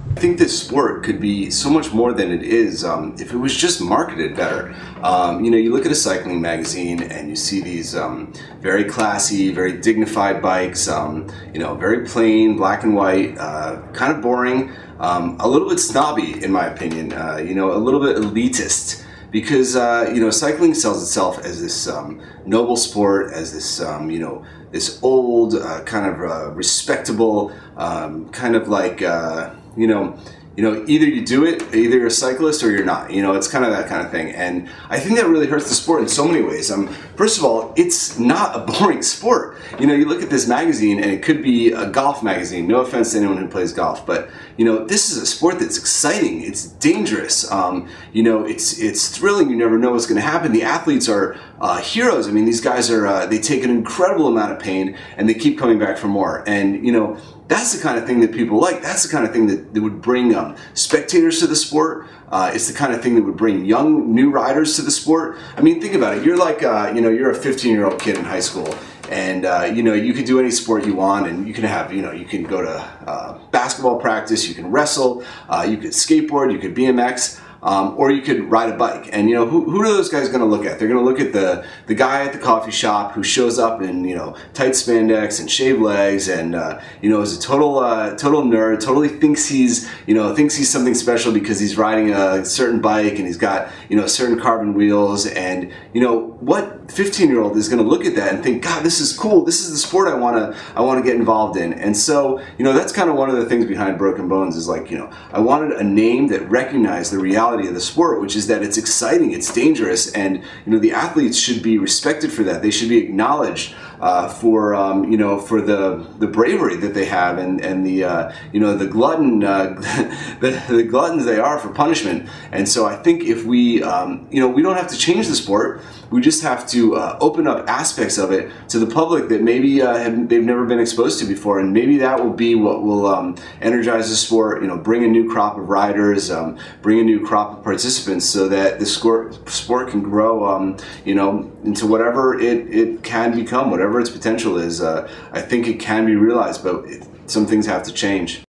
I think this sport could be so much more than it is if it was just marketed better. You know, you look at a cycling magazine and you see these very classy, very dignified bikes, you know, very plain, black and white, kind of boring, a little bit snobby in my opinion, you know, a little bit elitist. Because you know, cycling sells itself as this noble sport, as this you know, this old kind of respectable kind of like you know, either you do it, either you're a cyclist or you're not. You know, it's kind of that kind of thing, and I think that really hurts the sport in so many ways. First of all, it's not a boring sport. You know, you look at this magazine, and it could be a golf magazine. No offense to anyone who plays golf, but you know, this is a sport that's exciting. It's dangerous. You know, it's thrilling. You never know what's going to happen. The athletes are heroes. I mean, these guys are they take an incredible amount of pain, and they keep coming back for more. And you know, that's the kind of thing that people like. That's the kind of thing that would bring spectators to the sport. It's the kind of thing that would bring young, new riders to the sport. I mean, think about it. You're like, you know, you're a 15-year-old kid in high school, and you know, you could do any sport you want, and you can have, you know, you can go to basketball practice, you can wrestle, you could skateboard, you could BMX. Or you could ride a bike. And you know, who are those guys going to look at? They're going to look at the guy at the coffee shop who shows up in, you know, tight spandex and shaved legs, and you know, is a total nerd. Totally thinks he's, you know, something special because he's riding a certain bike and he's got, you know, certain carbon wheels. And you know, what 15-year-old is going to look at that and think, God, this is cool. This is the sport I want to get involved in. And so, you know, that's kind of one of the things behind Broken Bones is, like, you know, I wanted a name that recognized the reality of the sport, which is that it's exciting, it's dangerous, and you know, the athletes should be respected for that. They should be acknowledged for you know, for the bravery that they have, and the you know, the glutton the gluttons they are for punishment. And so I think if we you know, we don't have to change the sport. We just have to open up aspects of it to the public that maybe they've never been exposed to before, and maybe that will be what will energize the sport. You know, bring a new crop of riders, bring a new crop of participants, so that the sport can grow, you know, into whatever it can become, whatever its potential is. I think it can be realized, but some things have to change.